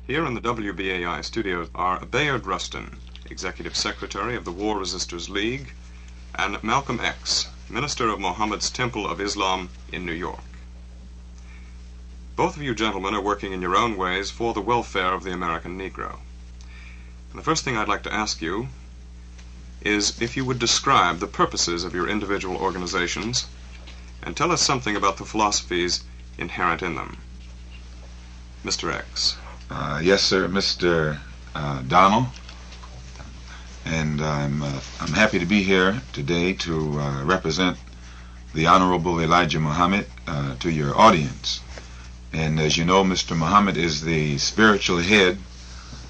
Here in the WBAI studios are Bayard Rustin, Executive Secretary of the War Resisters League, and Malcolm X, Minister of Mohammed's Temple of Islam in New York. Both of you gentlemen are working in your own ways for the welfare of the American Negro. And the first thing I'd like to ask you is if you would describe the purposes of your individual organizations and tell us something about the philosophies inherent in them. Mr. X. Yes, sir, Mr. Donald, and I'm happy to be here today to represent the Honorable Elijah Muhammad to your audience. And as you know, Mr. Muhammad is the spiritual head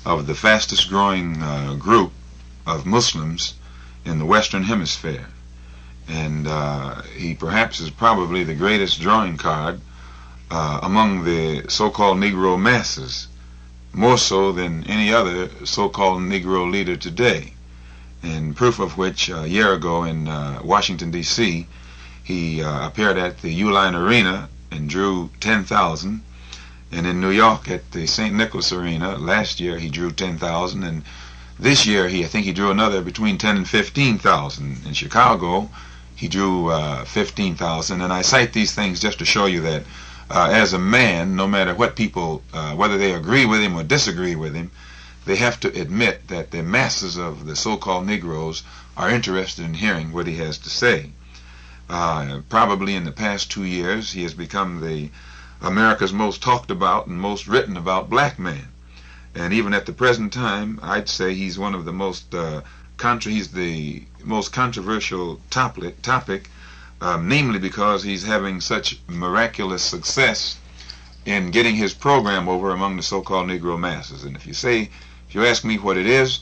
of the fastest growing group of Muslims in the Western Hemisphere. And he perhaps is probably the greatest drawing card among the so-called Negro masses, more so than any other so-called Negro leader today. And proof of which, a year ago in Washington, D.C., he appeared at the Uline Arena and drew 10,000. And in New York at the St. Nicholas Arena, last year he drew 10,000. And this year, I think he drew another between 10 and 15,000. In Chicago, he drew 15,000. And I cite these things just to show you that as a man, no matter what people, whether they agree with him or disagree with him, they have to admit that the masses of the so-called Negroes are interested in hearing what he has to say. Probably in the past 2 years, he has become the America's most talked about and most written about black man. And even at the present time, I'd say he's one of the most he's the most controversial topic, namely because he's having such miraculous success in getting his program over among the so-called Negro masses. And if you ask me what it is,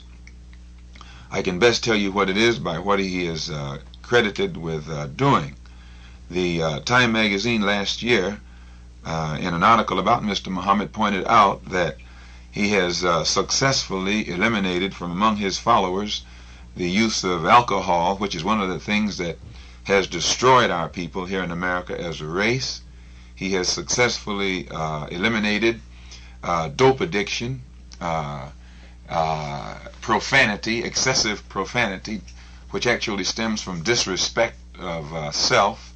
I can best tell you what it is by what he is credited with doing. The Time magazine last year, in an article about Mr. Muhammad, pointed out that he has successfully eliminated from among his followers the use of alcohol, which is one of the things that has destroyed our people here in America as a race. He has successfully eliminated dope addiction, profanity, excessive profanity, which actually stems from disrespect of self.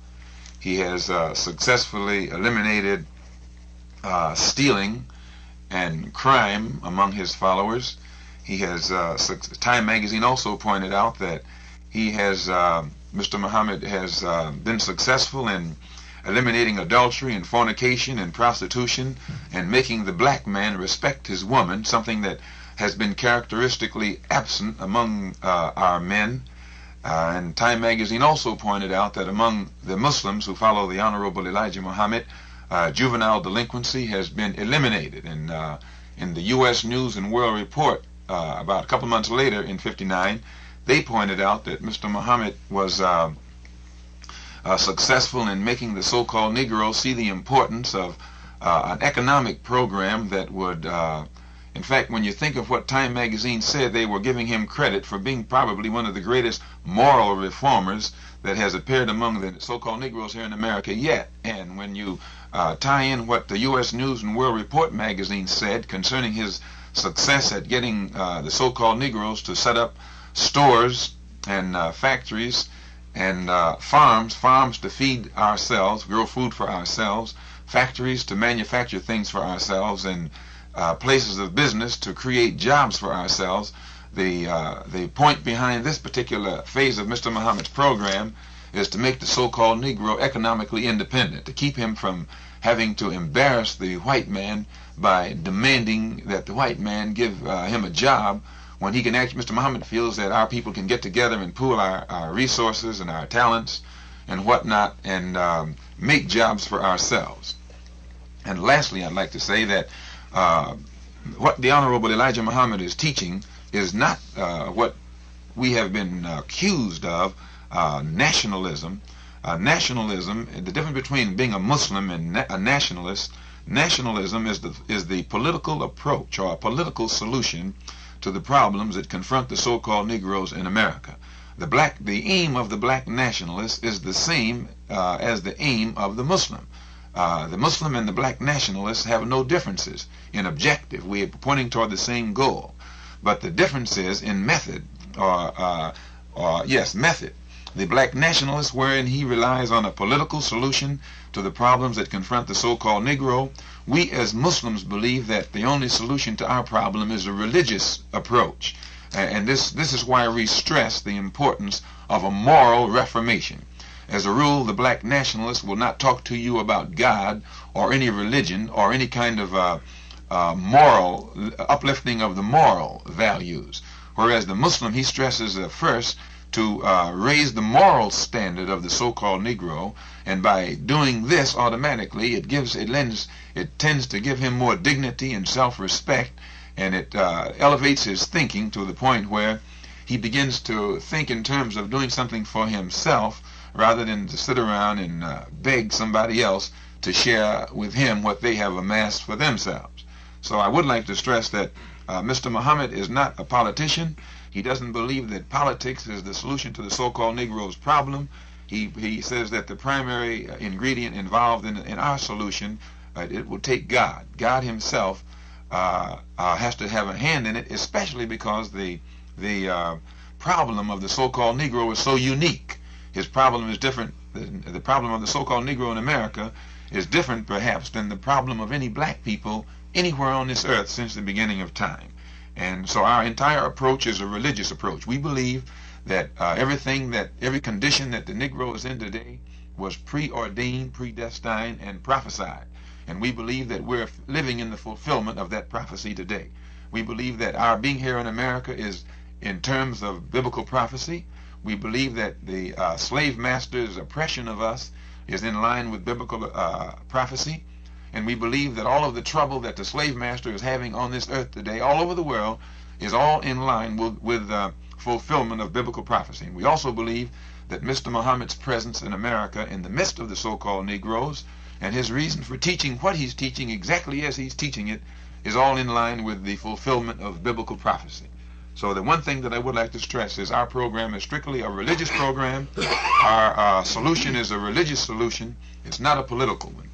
He has successfully eliminated stealing and crime among his followers. He has, Time magazine also pointed out that he has, Mr. Muhammad has been successful in eliminating adultery and fornication and prostitution and making the black man respect his woman, something that has been characteristically absent among our men. And Time magazine also pointed out that among the Muslims who follow the Honorable Elijah Muhammad, juvenile delinquency has been eliminated. And in the U.S. News and World Report, about a couple months later in '59, they pointed out that Mr. Muhammad was successful in making the so-called Negroes see the importance of an economic program that would, in fact, when you think of what Time magazine said, they were giving him credit for being probably one of the greatest moral reformers that has appeared among the so-called Negroes here in America yet. And when you tie in what the U.S. News and World Report magazine said concerning his success at getting the so-called Negroes to set up stores and factories and farms to feed ourselves, grow food for ourselves, factories to manufacture things for ourselves, and places of business to create jobs for ourselves. The point behind this particular phase of Mr. Muhammad's program is to make the so-called Negro economically independent, to keep him from having to embarrass the white man by demanding that the white man give him a job, when he can actually, Mr. Muhammad feels that our people can get together and pool our resources and our talents and whatnot and make jobs for ourselves. And lastly, I'd like to say that what the Honorable Elijah Muhammad is teaching is not what we have been accused of, nationalism. Nationalism, the difference between being a Muslim and a nationalist, nationalism is the political approach or a political solution to the problems that confront the so-called Negroes in America. The aim of the black nationalist is the same as the aim of the Muslim. The Muslim and the black nationalists have no differences in objective. We are pointing toward the same goal. But the difference is in method, method. The black nationalist, wherein he relies on a political solution to the problems that confront the so-called Negro, we as Muslims believe that the only solution to our problem is a religious approach. And this is why we stress the importance of a moral reformation. As a rule, the black nationalist will not talk to you about God or any religion or any kind of moral uplifting of the moral values. Whereas the Muslim, he stresses first to raise the moral standard of the so-called Negro, and by doing this, automatically it tends to give him more dignity and self-respect, and it elevates his thinking to the point where he begins to think in terms of doing something for himself rather than to sit around and beg somebody else to share with him what they have amassed for themselves. So I would like to stress that Mr. Muhammad is not a politician. He doesn't believe that politics is the solution to the so-called Negro's problem. He says that the primary ingredient involved in our solution, it will take God. God himself has to have a hand in it, especially because the problem of the so-called Negro is so unique. His problem is different. The problem of the so-called Negro in America is different, perhaps, than the problem of any black people anywhere on this earth since the beginning of time. And so our entire approach is a religious approach. We believe that every condition that the Negro is in today was preordained, predestined, and prophesied. And we believe that we're living in the fulfillment of that prophecy today. We believe that our being here in America is in terms of biblical prophecy. We believe that the slave master's oppression of us is in line with biblical prophecy. And we believe that all of the trouble that the slave master is having on this earth today, all over the world, is all in line with fulfillment of biblical prophecy. And we also believe that Mr. Muhammad's presence in America in the midst of the so-called Negroes and his reason for teaching what he's teaching exactly as he's teaching it is all in line with the fulfillment of biblical prophecy. So the one thing that I would like to stress is our program is strictly a religious program. Our solution is a religious solution. It's not a political one.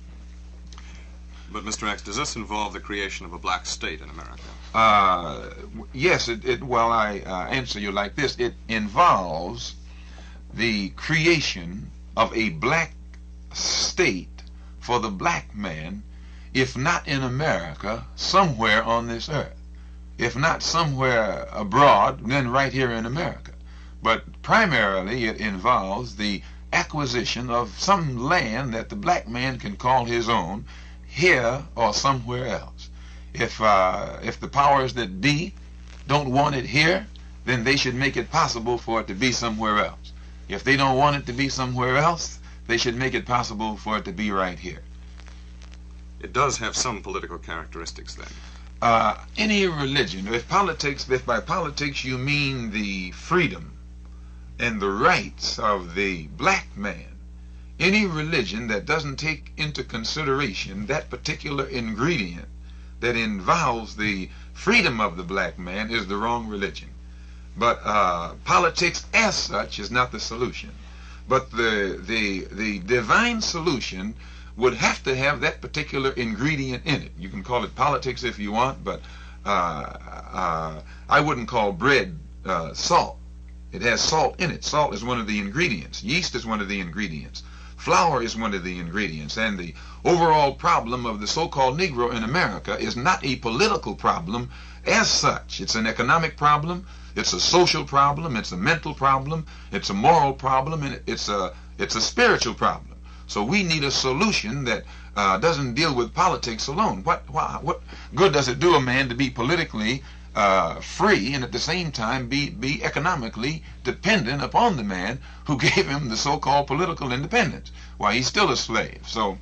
But Mr. X, does this involve the creation of a black state in America? Yes, well, I answer you like this. It involves the creation of a black state for the black man, if not in America, somewhere on this earth. If not somewhere abroad, then right here in America. But primarily it involves the acquisition of some land that the black man can call his own, here or somewhere else. If the powers that be don't want it here, then they should make it possible for it to be somewhere else. If they don't want it to be somewhere else, they should make it possible for it to be right here. It does have some political characteristics then. Any religion, if by politics you mean the freedom and the rights of the black man, any religion that doesn't take into consideration that particular ingredient that involves the freedom of the black man is the wrong religion. But politics as such is not the solution. But the divine solution would have to have that particular ingredient in it. You can call it politics if you want, but I wouldn't call bread salt. It has salt in it. Salt is one of the ingredients. Yeast is one of the ingredients. Flour is one of the ingredients. And the overall problem of the so-called Negro in America is not a political problem as such. It's an economic problem. It's a social problem. It's a mental problem. It's a moral problem. And it's a spiritual problem. So we need a solution that doesn't deal with politics alone. What good does it do a man to be politically free and at the same time be economically dependent upon the man who gave him the so-called political independence? Why, he's still a slave. So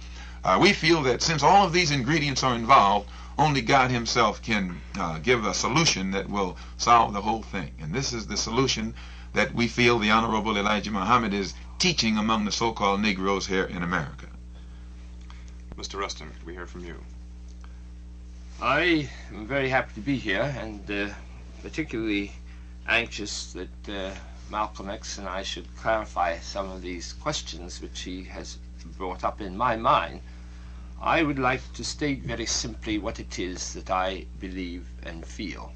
we feel that since all of these ingredients are involved, only God himself can give a solution that will solve the whole thing. And this is the solution that we feel the Honorable Elijah Muhammad is teaching among the so-called Negroes here in America. Mr. Rustin, could we hear from you? I am very happy to be here, and particularly anxious that Malcolm X and I should clarify some of these questions which he has brought up in my mind. I would like to state very simply what it is that I believe and feel.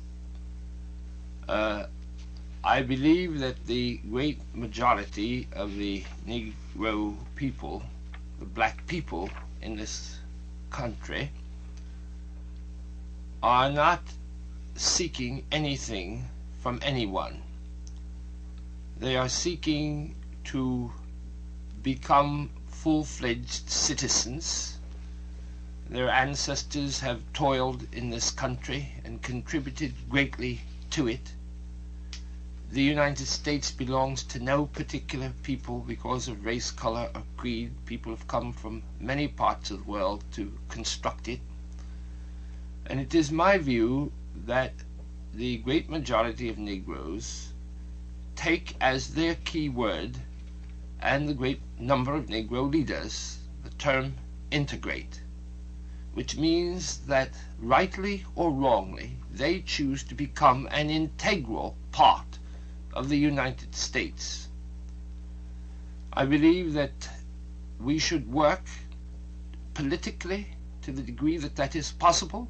I believe that the great majority of the Negro people, the black people in this country, are not seeking anything from anyone. They are seeking to become full-fledged citizens. Their ancestors have toiled in this country and contributed greatly to it. The United States belongs to no particular people because of race, color, or creed. People have come from many parts of the world to construct it. And it is my view that the great majority of Negroes take as their key word, and the great number of Negro leaders, the term integrate, which means that rightly or wrongly they choose to become an integral part of the United States. I believe that we should work politically to the degree that that is possible,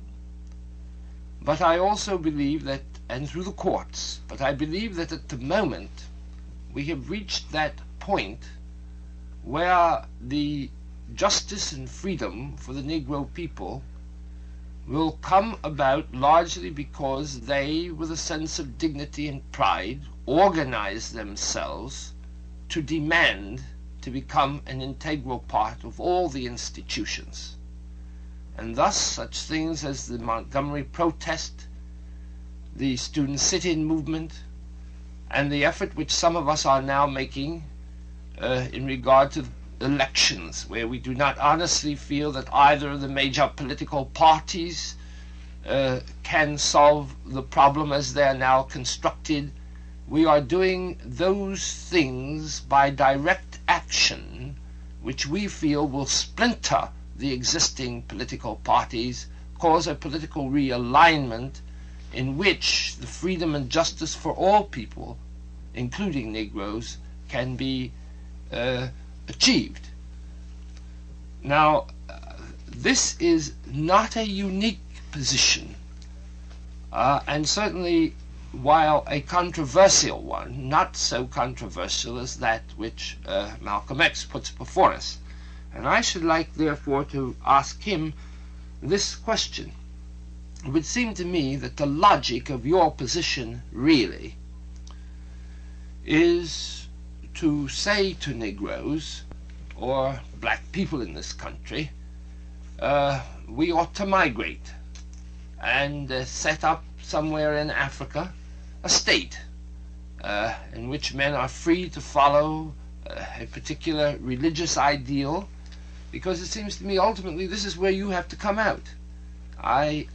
but I also believe that, and through the courts, but I believe that at the moment we have reached that point where the justice and freedom for the Negro people will come about largely because they, with a sense of dignity and pride, organize themselves to demand to become an integral part of all the institutions. And thus such things as the Montgomery protest, the student sit-in movement, and the effort which some of us are now making in regard to elections, where we do not honestly feel that either of the major political parties can solve the problem as they are now constructed. We are doing those things by direct action which we feel will splinter the existing political parties, cause a political realignment in which the freedom and justice for all people, including Negroes, can be achieved. Now, this is not a unique position, and certainly, while a controversial one, not so controversial as that which Malcolm X puts before us. And I should like, therefore, to ask him this question. It would seem to me that the logic of your position really is to say to Negroes, or black people in this country, we ought to migrate and set up somewhere in Africa a state in which men are free to follow a particular religious ideal, because it seems to me ultimately this is where you have to come out. I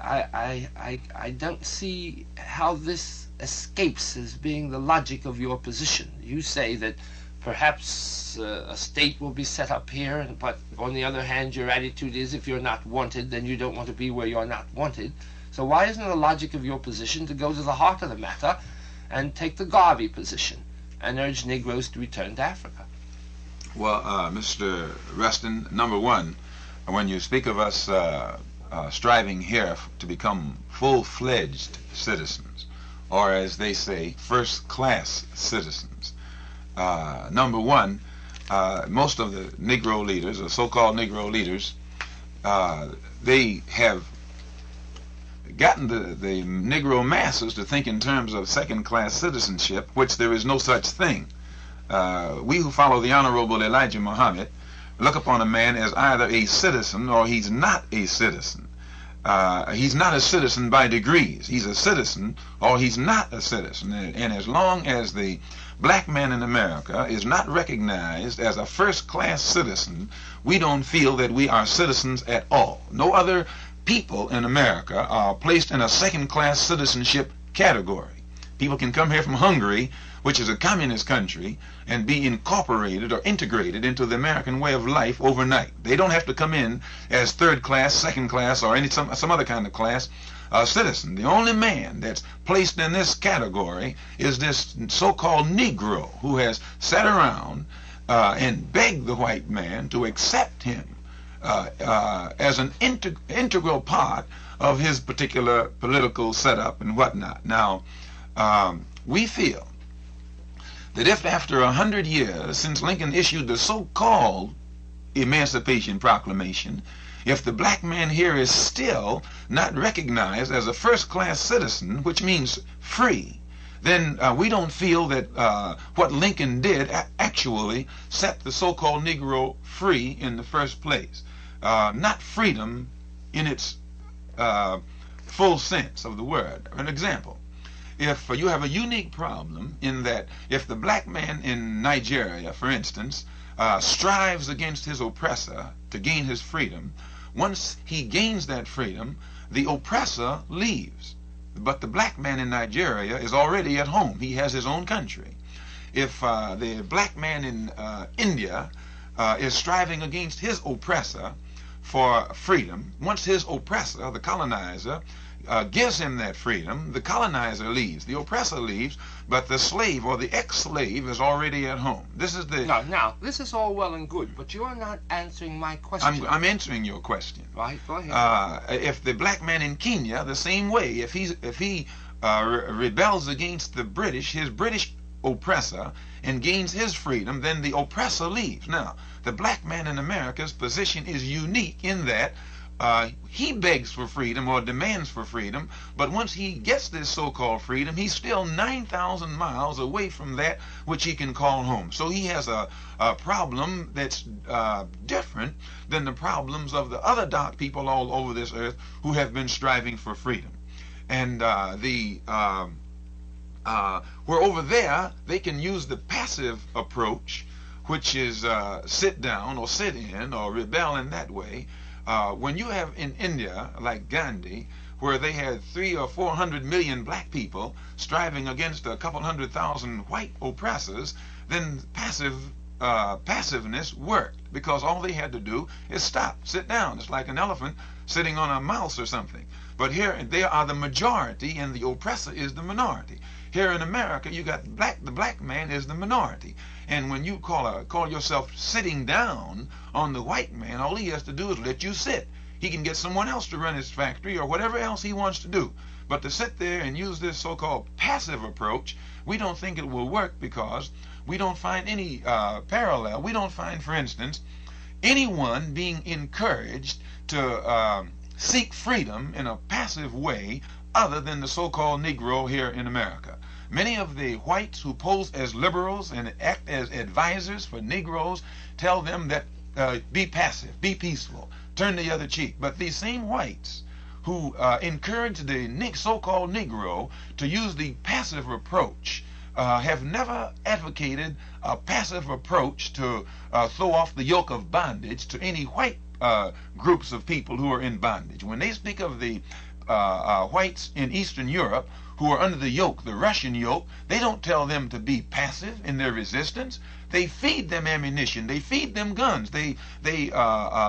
don't see how this escapes as being the logic of your position. You say that perhaps a state will be set up here, but on the other hand your attitude is if you're not wanted, then you don't want to be where you're not wanted. So why isn't the logic of your position to go to the heart of the matter and take the Garvey position and urge Negroes to return to Africa? Well, Mr. Rustin, number one, when you speak of us striving here to become full-fledged citizens, or as they say, first-class citizens, number one, most of the Negro leaders, or so-called Negro leaders, they have gotten the Negro masses to think in terms of second-class citizenship, which there is no such thing. We who follow the Honorable Elijah Muhammad look upon a man as either a citizen or he's not a citizen. He's not a citizen by degrees. He's a citizen or he's not a citizen. And as long as the black man in America is not recognized as a first-class citizen, we don't feel that we are citizens at all. No other people in America are placed in a second-class citizenship category. People can come here from Hungary, which is a communist country, and be incorporated or integrated into the American way of life overnight. They don't have to come in as third class, second class, or some other kind of class citizen. The only man that's placed in this category is this so-called Negro who has sat around and begged the white man to accept him as an integral part of his particular political setup and whatnot. Now, we feel that if after 100 years since Lincoln issued the so-called Emancipation Proclamation, if the black man here is still not recognized as a first-class citizen, which means free, then we don't feel that what Lincoln did actually set the so-called Negro free in the first place. Not freedom in its full sense of the word. An example, if you have a unique problem in that if the black man in Nigeria, for instance, strives against his oppressor to gain his freedom, once he gains that freedom, the oppressor leaves. But the black man in Nigeria is already at home. He has his own country. If the black man in India is striving against his oppressor for freedom, once his oppressor, the colonizer, gives him that freedom, the colonizer leaves, the oppressor leaves, but the slave or the ex-slave is already at home. This is the... Now, this is all well and good, but you are not answering my question. I'm answering your question. Right, go ahead. If the black man in Kenya, the same way, if he rebels against the British, his British oppressor, and gains his freedom, then the oppressor leaves. Now, the black man in America's position is unique in that he begs for freedom or demands for freedom, but once he gets this so-called freedom, he's still 9,000 miles away from that which he can call home. So he has a problem that's different than the problems of the other dark people all over this earth who have been striving for freedom. And where over there they can use the passive approach, which is sit down or sit in or rebel in that way. When you have in India, like Gandhi, where they had 300 or 400 million black people striving against a couple 100,000 white oppressors, then passiveness worked, because all they had to do is stop, sit down. It's like an elephant sitting on a mouse or something. But here they are the majority and the oppressor is the minority. Here in America, you got the black man is the minority. And when you call yourself sitting down on the white man, all he has to do is let you sit. He can get someone else to run his factory or whatever else he wants to do. But to sit there and use this so-called passive approach, we don't think it will work, because we don't find any parallel. We don't find, for instance, anyone being encouraged to seek freedom in a passive way other than the so-called Negro here in America. Many of the whites who pose as liberals and act as advisors for Negroes tell them that be passive, be peaceful, turn the other cheek. But these same whites who encourage the so-called Negro to use the passive approach have never advocated a passive approach to throw off the yoke of bondage to any white groups of people who are in bondage. When they speak of the whites in Eastern Europe who are under the yoke, the Russian yoke, they don't tell them to be passive in their resistance. They feed them ammunition. They feed them guns. They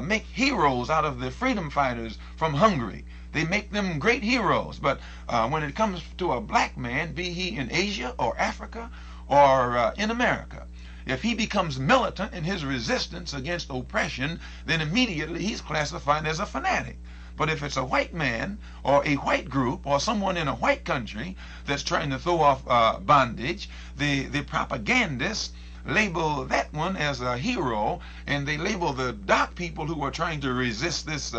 make heroes out of the freedom fighters from Hungary. They make them great heroes. But when it comes to a black man, be he in Asia or Africa or in America, if he becomes militant in his resistance against oppression, then immediately he's classified as a fanatic. But if it's a white man or a white group or someone in a white country that's trying to throw off bondage, the propagandists label that one as a hero, and they label the dark people who are trying to resist this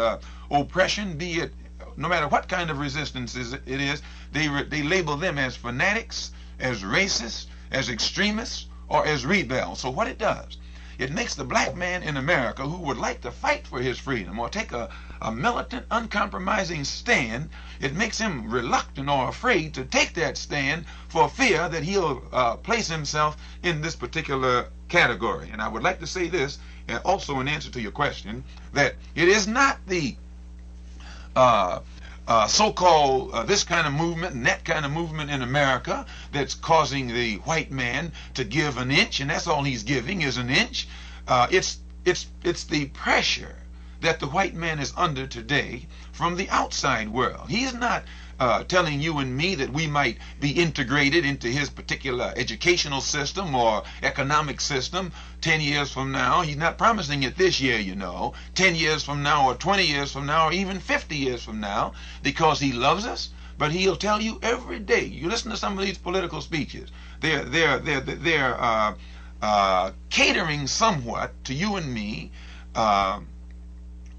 oppression, be it no matter what kind of resistance it is, they label them as fanatics, as racists, as extremists, or as rebels. So what it does, it makes the black man in America who would like to fight for his freedom or take a militant, uncompromising stand, it makes him reluctant or afraid to take that stand for fear that he'll place himself in this particular category. And I would like to say this, also in answer to your question, that it is not the so-called this kind of movement and that kind of movement in America that's causing the white man to give an inch, and that's all he's giving is an inch. It's the pressure that the white man is under today from the outside world. He's not telling you and me that we might be integrated into his particular educational system or economic system 10 years from now. He's not promising it this year, 10 years from now or 20 years from now or even 50 years from now, because he loves us. But he'll tell you every day. You listen to some of these political speeches. They're catering somewhat to you and me,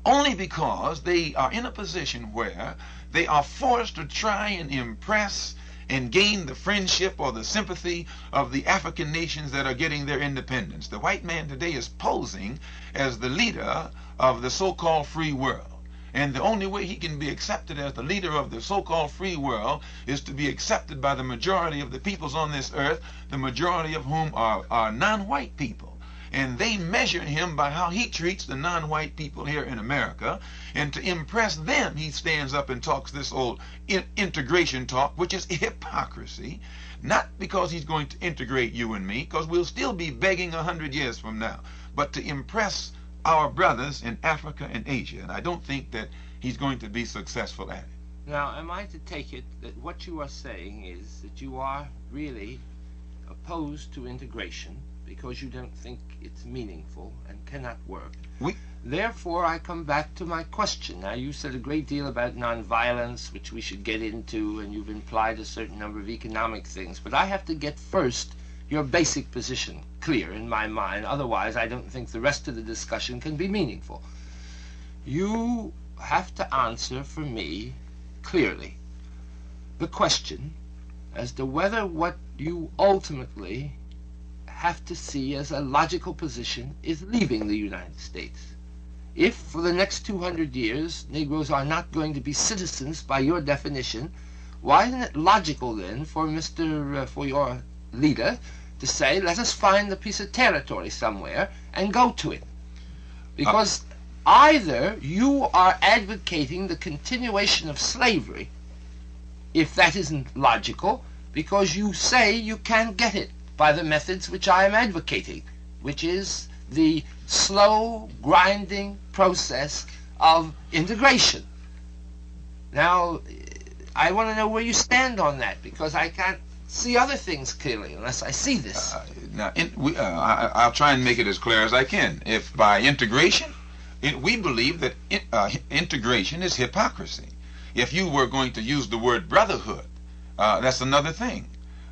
only because they are in a position where they are forced to try and impress and gain the friendship or the sympathy of the African nations that are getting their independence. The white man today is posing as the leader of the so-called free world. And the only way he can be accepted as the leader of the so-called free world is to be accepted by the majority of the peoples on this earth, the majority of whom are non-white people. And they measure him by how he treats the non-white people here in America. And to impress them, he stands up and talks this old integration talk, which is hypocrisy. Not because he's going to integrate you and me, because we'll still be begging 100 years from now, but to impress our brothers in Africa and Asia. And I don't think that he's going to be successful at it. Now, am I to take it that what you are saying is that you are really opposed to integration because you don't think it's meaningful and cannot work? Therefore, I come back to my question. Now, you said a great deal about nonviolence, which we should get into, and you've implied a certain number of economic things. But I have to get first your basic position clear in my mind. Otherwise, I don't think the rest of the discussion can be meaningful. You have to answer for me clearly the question as to whether what you ultimately have to see as a logical position is leaving the United States. If for the next 200 years Negroes are not going to be citizens by your definition, why isn't it logical then for your leader to say, let us find a piece of territory somewhere and go to it? Because either you are advocating the continuation of slavery, if that isn't logical, because you say you can't get it by the methods which I am advocating, which is the slow, grinding process of integration. Now, I want to know where you stand on that, because I can't see other things clearly unless I see this. I'll try and make it as clear as I can. If by integration, we believe that integration is hypocrisy. If you were going to use the word brotherhood, that's another thing.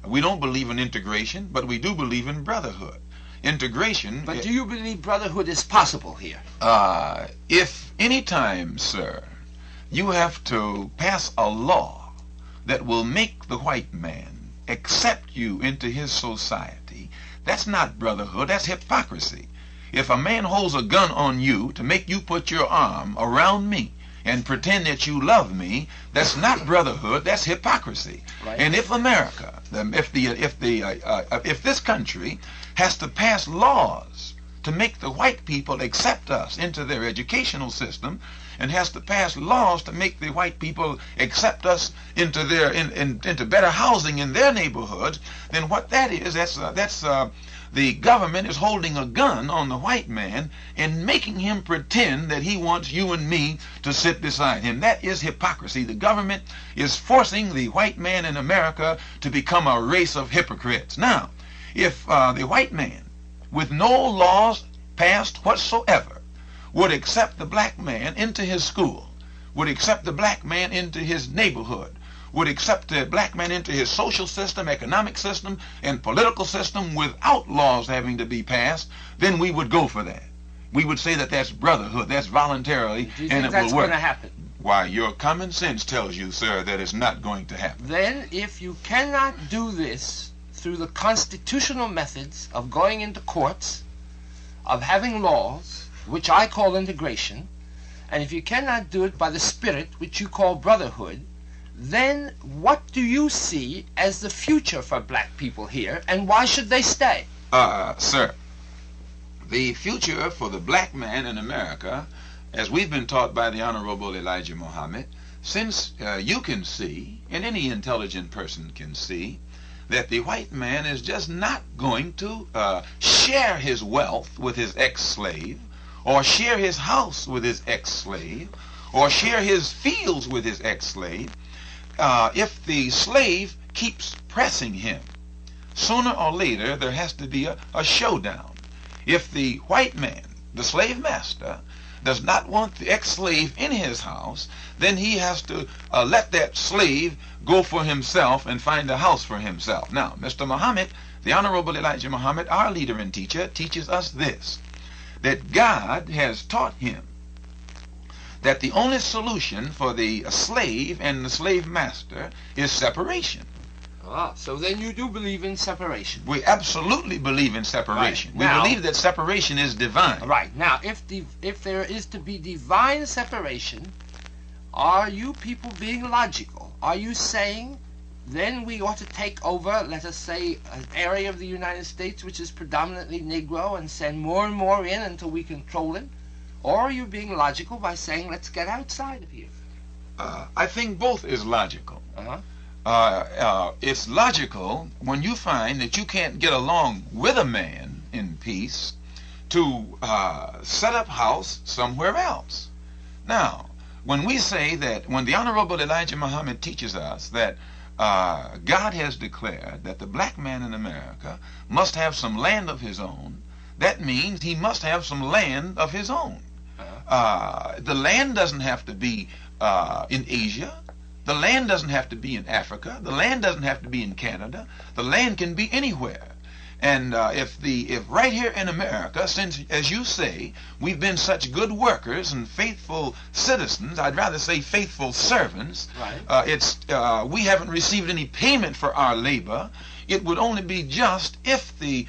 We don't believe in integration, but we do believe in brotherhood. Integration... But do you believe brotherhood is possible here? If any time, sir, you have to pass a law that will make the white man accept you into his society, that's not brotherhood, that's hypocrisy. If a man holds a gun on you to make you put your arm around me and pretend that you love me, that's not brotherhood, that's hypocrisy. Right. And if America, if this country has to pass laws to make the white people accept us into their educational system, and has to pass laws to make the white people accept us into their into better housing in their neighborhoods, then what that is, that's the government is holding a gun on the white man and making him pretend that he wants you and me to sit beside him. That is hypocrisy. The government is forcing the white man in America to become a race of hypocrites. Now, if the white man, with no laws passed whatsoever, would accept the black man into his school, would accept the black man into his neighborhood, would accept the black man into his social system, economic system, and political system without laws having to be passed, then we would go for that. We would say that that's brotherhood, that's voluntarily, and it will work. Do you think that's going to happen? Why, your common sense tells you, sir, that it's not going to happen. Then, if you cannot do this through the constitutional methods of going into courts, of having laws, which I call integration, and if you cannot do it by the spirit which you call brotherhood, then what do you see as the future for black people here, and why should they stay? Sir, the future for the black man in America, as we've been taught by the Honorable Elijah Muhammad, since you can see, and any intelligent person can see, that the white man is just not going to share his wealth with his ex-slave, or share his house with his ex-slave, or share his fields with his ex-slave. if the slave keeps pressing him, sooner or later there has to be a showdown. If the white man, the slave master, does not want the ex-slave in his house, then he has to let that slave go for himself and find a house for himself. Now, Mr. Muhammad, the Honorable Elijah Muhammad, our leader and teacher, teaches us this, that God has taught him that the only solution for the slave and the slave master is separation. So then you do believe in separation. We absolutely believe in separation. Right. Now, we believe that separation is divine. Right. Now, if there is to be divine separation, are you people being logical? Are you saying then we ought to take over, let us say, an area of the United States which is predominantly Negro and send more and more in until we control it? Or are you being logical by saying let's get outside of here? I think both is logical. It's logical when you find that you can't get along with a man in peace to set up house somewhere else. Now, when we say that, when the Honorable Elijah Muhammad teaches us that God has declared that the black man in America must have some land of his own, that means he must have some land of his own. The land doesn't have to be in Asia. The land doesn't have to be in Africa. The land doesn't have to be in Canada. The land can be anywhere. And if right here in America, since, as you say, we've been such good workers and faithful citizens, I'd rather say faithful servants, right. We haven't received any payment for our labor. It would only be just if the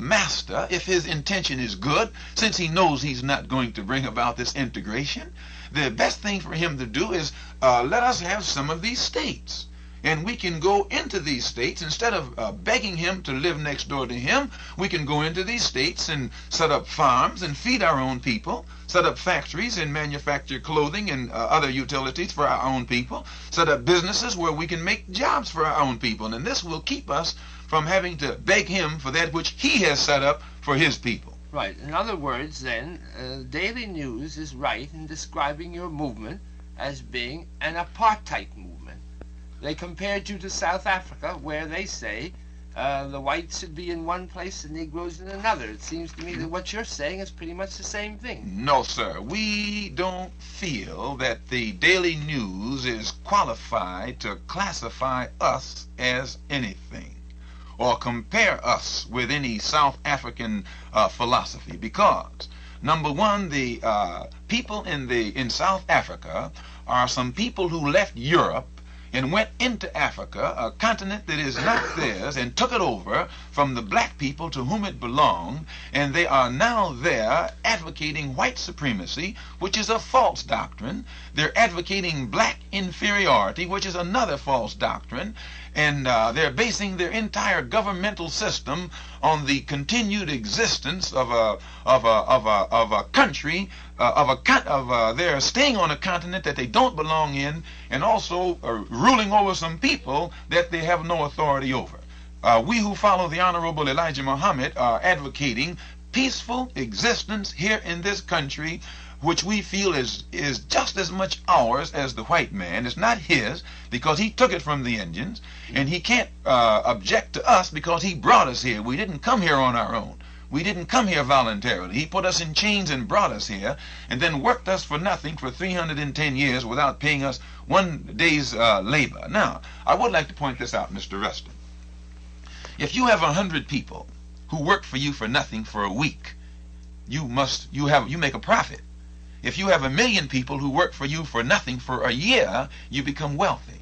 master, if his intention is good, since he knows he's not going to bring about this integration, the best thing for him to do is let us have some of these states. And we can go into these states, instead of begging him to live next door to him, we can go into these states and set up farms and feed our own people, set up factories and manufacture clothing and other utilities for our own people, set up businesses where we can make jobs for our own people. And this will keep us from having to beg him for that which he has set up for his people. Right. In other words, then, Daily News is right in describing your movement as being an apartheid movement. They compared you to South Africa, where they say the whites should be in one place, the Negroes in another. It seems to me that what you're saying is pretty much the same thing. No, sir. We don't feel that the Daily News is qualified to classify us as anything or compare us with any South African philosophy, because, number one, the people in South Africa are some people who left Europe and went into Africa, a continent that is not theirs, and took it over from the black people to whom it belonged, and they are now there advocating white supremacy, which is a false doctrine. They're advocating black inferiority, which is another false doctrine, and they're basing their entire governmental system on the continued existence of a country, they're staying on a continent that they don't belong in, and also ruling over some people that they have no authority over. We who follow the Honorable Elijah Muhammad are advocating peaceful existence here in this country, which we feel is just as much ours as the white man. It's not his, because he took it from the Indians, and he can't object to us because he brought us here. We didn't come here on our own. We didn't come here voluntarily. He put us in chains and brought us here, and then worked us for nothing for 310 years without paying us one day's labor. Now, I would like to point this out, Mr. Rustin. If you have 100 people who work for you for nothing for a week, you make a profit. If you have 1 million people who work for you for nothing for a year, you become wealthy.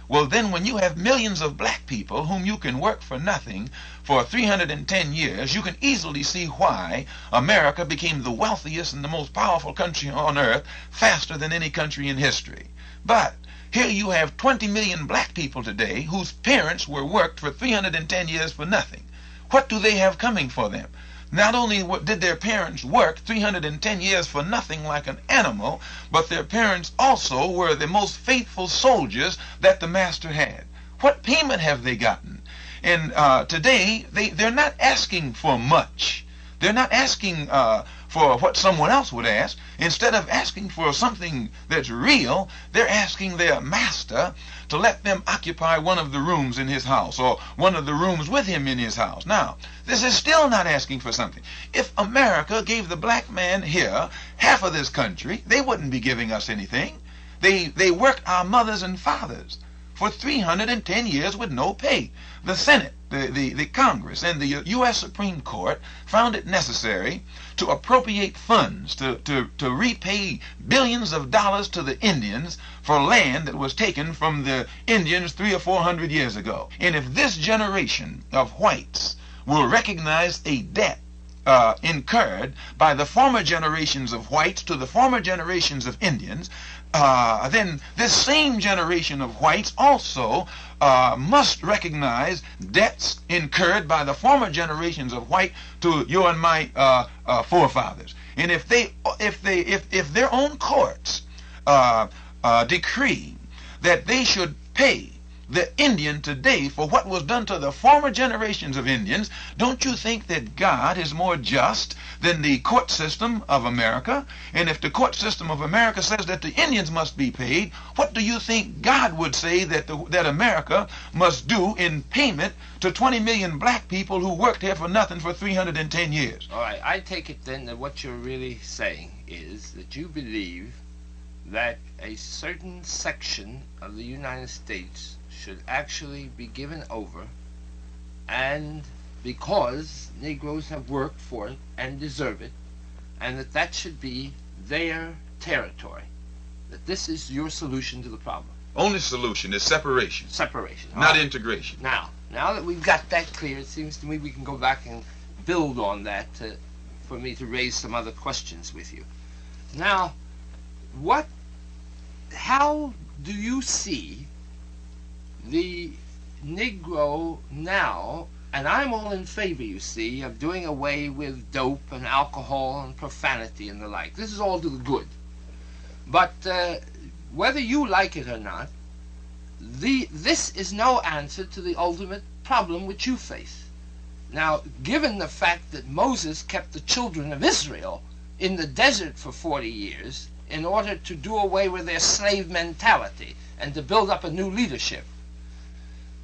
Well, then when you have millions of black people whom you can work for nothing for 310 years, you can easily see why America became the wealthiest and the most powerful country on earth faster than any country in history. But here you have 20 million black people today whose parents were worked for 310 years for nothing. What do they have coming for them? Not only did their parents work 310 years for nothing like an animal, but their parents also were the most faithful soldiers that the master had. What payment have they gotten? And today, they're not asking for much. They're not asking for what someone else would ask. Instead of asking for something that's real, they're asking their master to let them occupy one of the rooms in his house, or one of the rooms with him in his house. Now, this is still not asking for something. If America gave the black man here half of this country, they wouldn't be giving us anything. They worked our mothers and fathers for 310 years with no pay. The Senate, the Congress, and the U.S. Supreme Court found it necessary to appropriate funds to repay billions of dollars to the Indians for land that was taken from the Indians 300 or 400 years ago. And if this generation of whites will recognize a debt incurred by the former generations of whites to the former generations of Indians, then this same generation of whites also must recognize debts incurred by the former generations of white to your and my forefathers. And if their own courts decree that they should pay the Indian today for what was done to the former generations of Indians, don't you think that God is more just than the court system of America? And if the court system of America says that the Indians must be paid, what do you think God would say that America must do in payment to 20 million black people who worked here for nothing for 310 years? All right, I take it then that what you're really saying is that you believe that a certain section of the United States should actually be given over, and because Negroes have worked for it and deserve it, and that should be their territory. That this is your solution to the problem. Only solution is separation. Separation. Not integration. Now that we've got that clear, it seems to me we can go back and build on that for me to raise some other questions with you. Now, how do you see the Negro now? And I'm all in favor, you see, of doing away with dope and alcohol and profanity and the like. This is all to the good. But whether you like it or not, this is no answer to the ultimate problem which you face. Now, given the fact that Moses kept the children of Israel in the desert for 40 years in order to do away with their slave mentality and to build up a new leadership,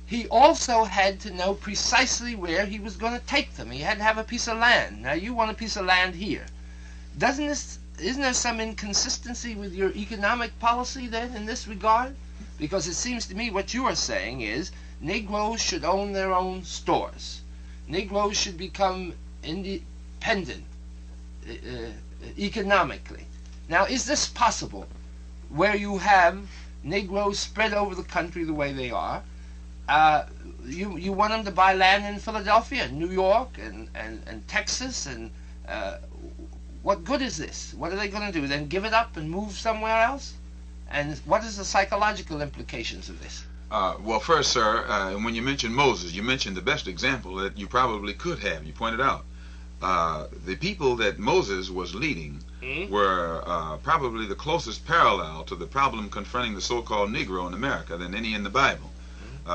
he also had to know precisely where he was going to take them. He had to have a piece of land. Now, you want a piece of land here. Isn't there some inconsistency with your economic policy then in this regard? Because it seems to me what you are saying is Negroes should own their own stores. Negroes should become independent economically. Now, is this possible where you have Negroes spread over the country the way they are? You want them to buy land in Philadelphia, New York, and Texas, and what good is this? What are they going to do? Then give it up and move somewhere else? And what is the psychological implications of this? Well, first, sir, when you mentioned Moses, you mentioned the best example that you probably could have. You pointed out the people that Moses was leading were probably the closest parallel to the problem confronting the so-called Negro in America than any in the Bible.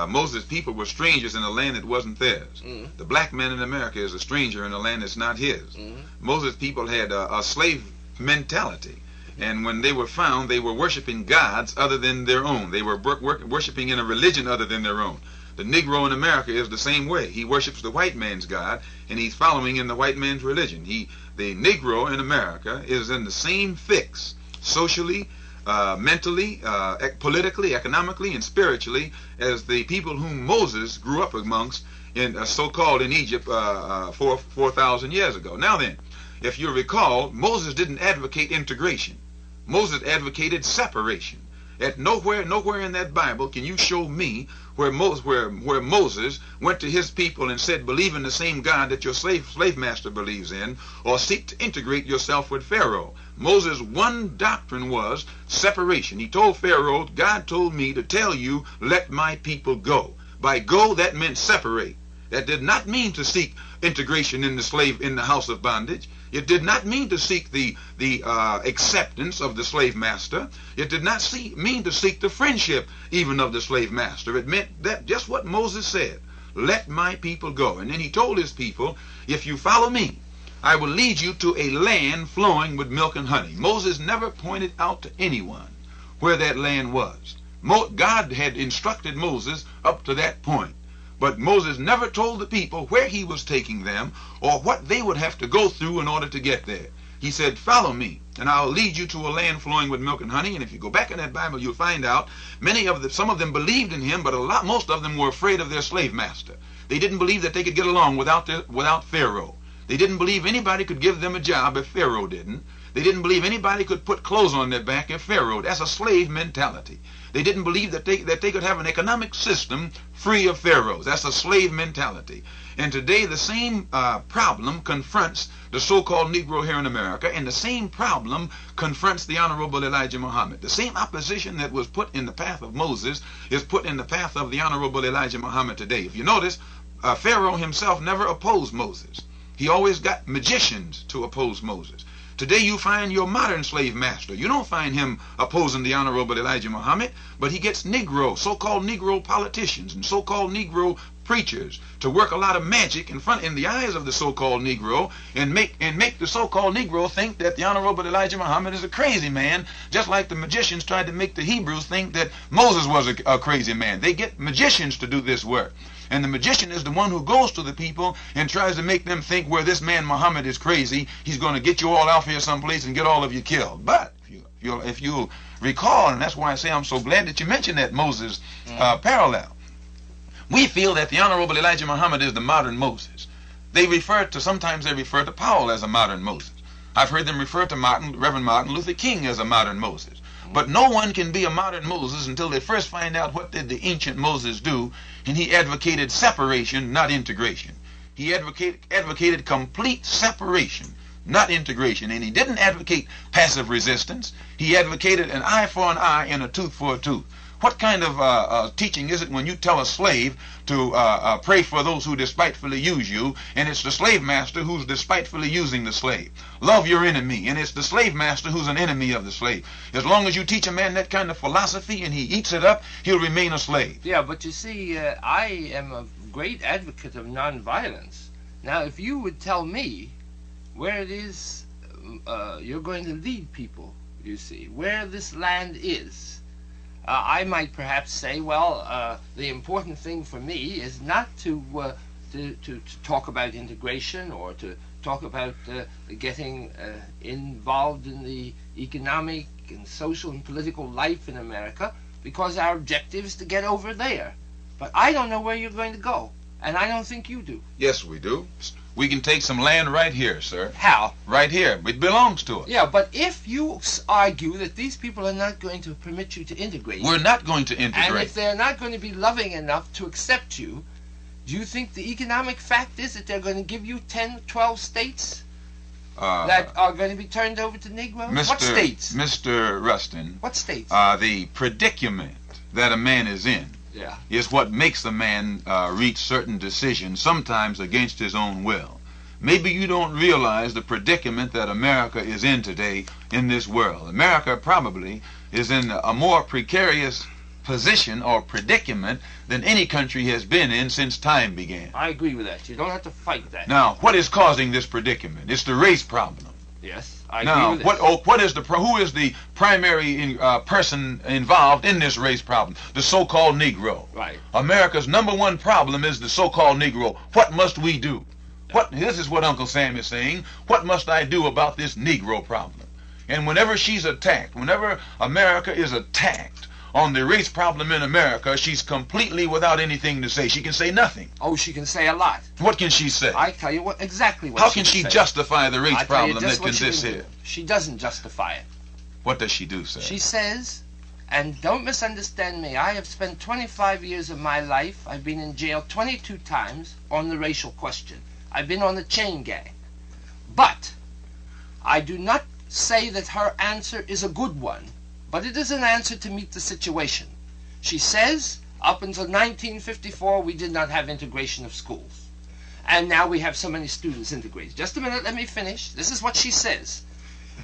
Moses' people were strangers in a land that wasn't theirs. The black man in America is a stranger in a land that's not his. Moses' people had a slave mentality. And when they were found, they were worshiping gods other than their own. They were worshiping in a religion other than their own. The Negro in America is the same way. He worships the white man's God, and he's following in the white man's religion. The Negro in America is in the same fix, socially, mentally, politically, economically, and spiritually, as the people whom Moses grew up amongst, so-called in Egypt 4,000 years ago. Now then, if you recall, Moses didn't advocate integration. Moses advocated separation. At nowhere in that Bible can you show me where Moses went to his people and said, believe in the same God that your slave master believes in, or seek to integrate yourself with Pharaoh. Moses' one doctrine was separation. He told Pharaoh, God told me to tell you, let my people go. By go, that meant separate. That did not mean to seek integration in the house of bondage. It did not mean to seek the acceptance of the slave master. It did not mean to seek the friendship even of the slave master. It meant that just what Moses said, let my people go. And then he told his people, if you follow me, I will lead you to a land flowing with milk and honey. Moses never pointed out to anyone where that land was. God had instructed Moses up to that point, but Moses never told the people where he was taking them or what they would have to go through in order to get there. He said, follow me, and I'll lead you to a land flowing with milk and honey. And if you go back in that Bible, you'll find out some of them believed in him, but most of them were afraid of their slave master. They didn't believe that they could get along without Pharaoh. They didn't believe anybody could give them a job if Pharaoh didn't. They didn't believe anybody could put clothes on their back if Pharaoh. That's a slave mentality. They didn't believe that they could have an economic system free of pharaohs. That's a slave mentality. And today the same problem confronts the so-called Negro here in America, and the same problem confronts the Honorable Elijah Muhammad. The same opposition that was put in the path of Moses is put in the path of the Honorable Elijah Muhammad today. If you notice, Pharaoh himself never opposed Moses. He always got magicians to oppose Moses. Today you find your modern slave master. You don't find him opposing the Honorable Elijah Muhammad, but he gets so-called Negro politicians and so-called Negro preachers to work a lot of magic in the eyes of the so-called Negro and make the so-called Negro think that the Honorable Elijah Muhammad is a crazy man, just like the magicians tried to make the Hebrews think that Moses was a crazy man. They get magicians to do this work. And the magician is the one who goes to the people and tries to make them think where this man Muhammad is crazy, he's going to get you all out here someplace and get all of you killed. But if you'll recall, and that's why I say I'm so glad that you mentioned that Moses parallel, we feel that the Honorable Elijah Muhammad is the modern Moses. Sometimes they refer to Powell as a modern Moses. I've heard them refer to Reverend Martin Luther King as a modern Moses. But no one can be a modern Moses until they first find out what did the ancient Moses do, and he advocated separation, not integration. He advocated complete separation, not integration, and he didn't advocate passive resistance. He advocated an eye for an eye and a tooth for a tooth. What kind of teaching is it when you tell a slave to pray for those who despitefully use you, and it's the slave master who's despitefully using the slave? Love your enemy, and it's the slave master who's an enemy of the slave. As long as you teach a man that kind of philosophy and he eats it up, he'll remain a slave. Yeah, but you see, I am a great advocate of nonviolence. Now, if you would tell me where it is you're going to lead people, you see, where this land is, I might perhaps say, well, the important thing for me is not to talk about integration or to talk about getting involved in the economic and social and political life in America, because our objective is to get over there. But I don't know where you're going to go, and I don't think you do. Yes, we do. We can take some land right here, sir. How? Right here. It belongs to us. Yeah, but if you argue that these people are not going to permit you to integrate... We're not going to integrate. And if they're not going to be loving enough to accept you, do you think the economic fact is that they're going to give you 10, 12 states that are going to be turned over to Negroes? What states? Mr. Rustin. What states? The predicament that a man is in is what makes the man reach certain decisions, sometimes against his own will. Maybe you don't realize the predicament that America is in today in this world. America probably is in a more precarious position or predicament than any country has been in since time began. I agree with that. You don't have to fight that. Now, what is causing this predicament? It's the race problem. Yes, I agree with that. Who is the primary person involved in this race problem? The so-called Negro. Right. America's #1 problem is the so-called Negro. What must we do? This is what Uncle Sam is saying. What must I do about this Negro problem? And whenever she's attacked, whenever America is attacked on the race problem in America, she's completely without anything to say. She can say nothing. Oh, she can say a lot. What can she say? I tell you exactly what How can she justify the race problem that exists here? She doesn't justify it. What does she do, sir? She says, and don't misunderstand me, I have spent 25 years of my life, I've been in jail 22 times on the racial question. I've been on the chain gang. But I do not say that her answer is a good one, but it is an answer to meet the situation. She says, up until 1954, we did not have integration of schools. And now we have so many students integrated. Just a minute, let me finish. This is what she says.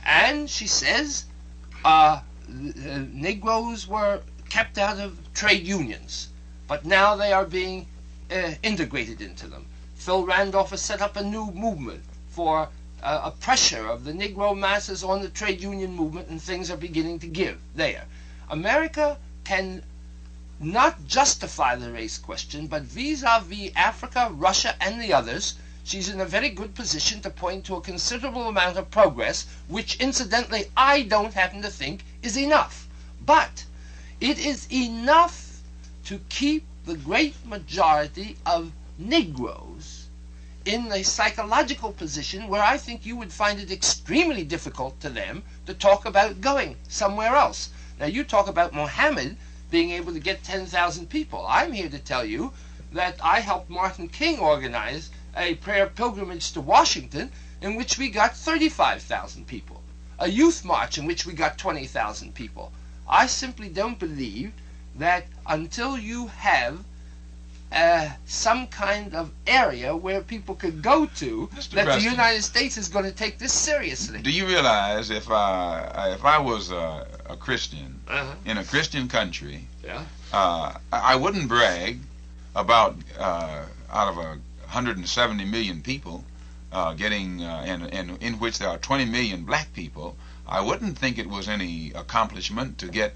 And she says, Negroes were kept out of trade unions, but now they are being integrated into them. Phil Randolph has set up a new movement for a pressure of the Negro masses on the trade union movement, and things are beginning to give there. America can not justify the race question, but vis-a-vis Africa, Russia, and the others, she's in a very good position to point to a considerable amount of progress, which incidentally I don't happen to think is enough. But it is enough to keep the great majority of Negroes in a psychological position where I think you would find it extremely difficult to them to talk about going somewhere else. Now, you talk about Mohammed being able to get 10,000 people. I'm here to tell you that I helped Martin King organize a prayer pilgrimage to Washington in which we got 35,000 people, a youth march in which we got 20,000 people. I simply don't believe that until you have some kind of area where people could go to, that the United States is going to take this seriously. Do you realize if I was a Christian in a Christian country, I wouldn't brag about out of 170 million people getting, and in which there are 20 million black people, I wouldn't think it was any accomplishment to get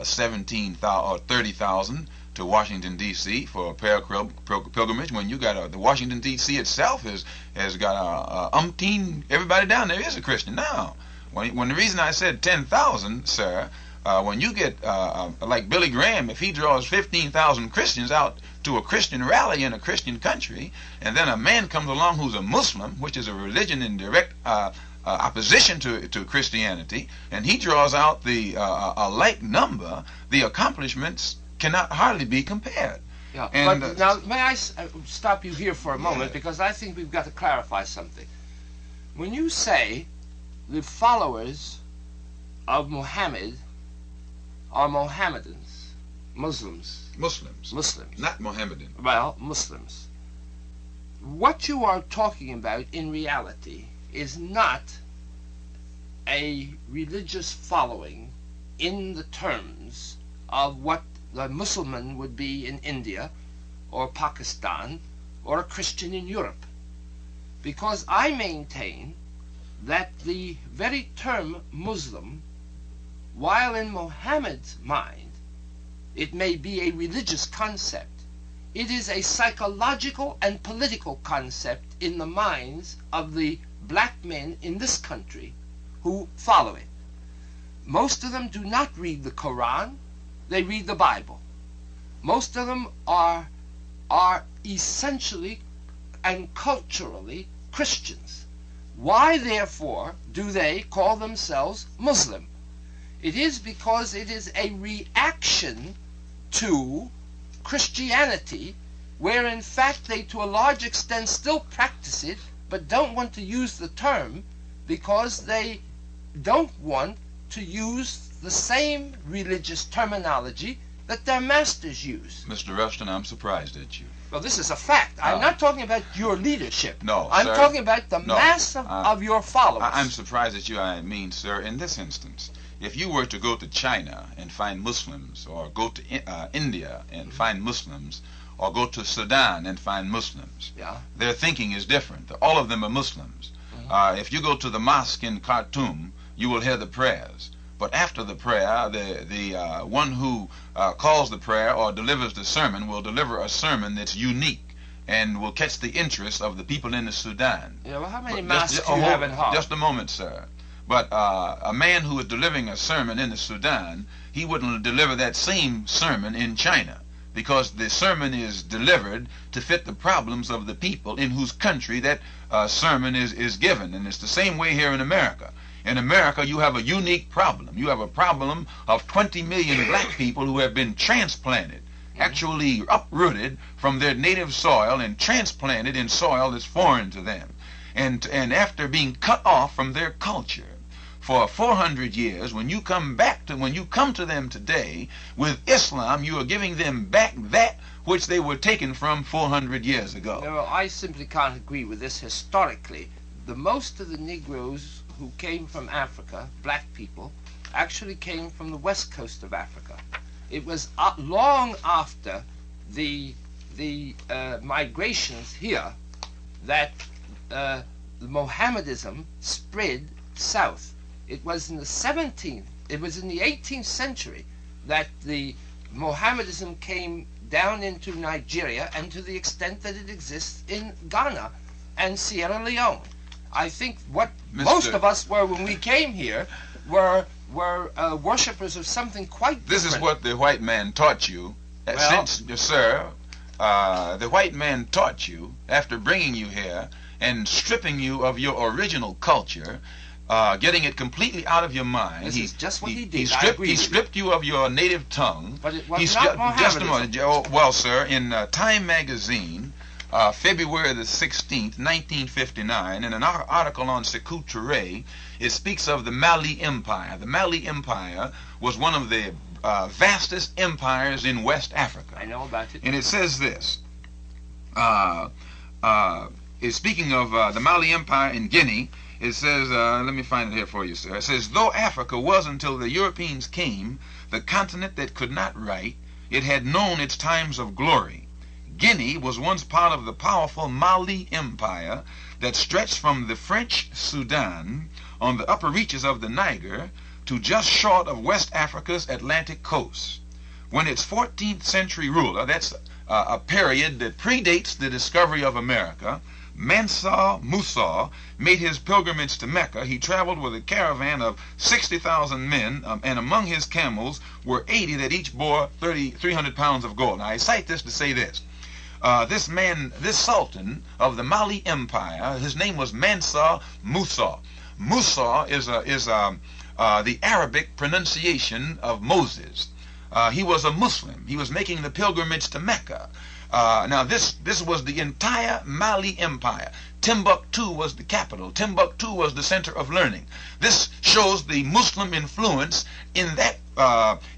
17,000 or 30,000 to Washington D.C. for a prayer pilgrimage, when you got the Washington D.C. itself has got umpteen, everybody down there is a Christian now. When the reason I said 10,000, sir, when you get like Billy Graham, if he draws 15,000 Christians out to a Christian rally in a Christian country, and then a man comes along who's a Muslim, which is a religion in direct opposition to Christianity, and he draws out a like number, the accomplishments cannot hardly be compared. Yeah, and, but now may I stop you here for a moment, because I think we've got to clarify something. When you say the followers of Muhammad are Mohammedans, Muslims, not Mohammedan. Well, Muslims. What you are talking about in reality is not a religious following in the terms of what the Muslim would be in India or Pakistan or a Christian in Europe. Because I maintain that the very term Muslim, while in Muhammad's mind it may be a religious concept, it is a psychological and political concept in the minds of the black men in this country who follow it. Most of them do not read the Quran, they read the Bible. Most of them are essentially and culturally Christians. Why, therefore, do they call themselves Muslim? It is because it is a reaction to Christianity, where in fact they to a large extent still practice it, but don't want to use the term because they don't want to use the same religious terminology that their masters use. Mr. Rustin, I'm surprised at you. Well, this is a fact. I'm not talking about your leadership. No, I'm sir, talking about the mass of your followers. I'm surprised at you. I mean, sir, in this instance, if you were to go to China and find Muslims, or go to India and find Muslims, or go to Sudan and find Muslims, their thinking is different. All of them are Muslims. If you go to the mosque in Khartoum, you will hear the prayers. But after the prayer, the one who calls the prayer or delivers the sermon will deliver a sermon that's unique and will catch the interest of the people in the Sudan. Yeah, well, how many mosques do you have in Harlem? Just a moment, sir. But a man who is delivering a sermon in the Sudan, he wouldn't deliver that same sermon in China, because the sermon is delivered to fit the problems of the people in whose country that sermon is given. And it's the same way here in America. In America, you have a unique problem. You have a problem of 20 million black people who have been transplanted, actually uprooted from their native soil and transplanted in soil that's foreign to them. And after being cut off from their culture for 400 years, when you come to them today with Islam, you are giving them back that which they were taken from 400 years ago. No, I simply can't agree with this. Historically, most of the Negroes who came from Africa, black people, actually came from the west coast of Africa. It was long after the migrations here that Mohammedanism spread south. It was in the 18th century that the Mohammedanism came down into Nigeria, and to the extent that it exists in Ghana and Sierra Leone. I think what most of us were when we came here were worshippers of something quite different. This is what the white man taught you. Sir, the white man taught you after bringing you here and stripping you of your original culture, getting it completely out of your mind. This is just what he did. He stripped you of your native tongue. But it was not Mohammedanism. Just a moment. Well, sir, in Time magazine, February the 16th, 1959, in an article on Sekou Touré, it speaks of the Mali Empire. The Mali Empire was one of the vastest empires in West Africa. I know about it. And it says this. Speaking of the Mali Empire in Guinea, it says, let me find it here for you, sir. It says, though Africa was until the Europeans came the continent that could not write, it had known its times of glory. Guinea was once part of the powerful Mali Empire that stretched from the French Sudan on the upper reaches of the Niger to just short of West Africa's Atlantic coast. When its 14th century ruler, that's a period that predates the discovery of America, Mansa Musa made his pilgrimage to Mecca, he traveled with a caravan of 60,000 men, and among his camels were 80 that each bore 300 pounds of gold. Now I cite this to say this. This sultan of the Mali Empire, his name was Mansa Musa. Musa is the Arabic pronunciation of Moses. He was a Muslim. He was making the pilgrimage to Mecca. Now this was the entire Mali Empire. Timbuktu was the capital. Timbuktu was the center of learning. This shows the Muslim influence in that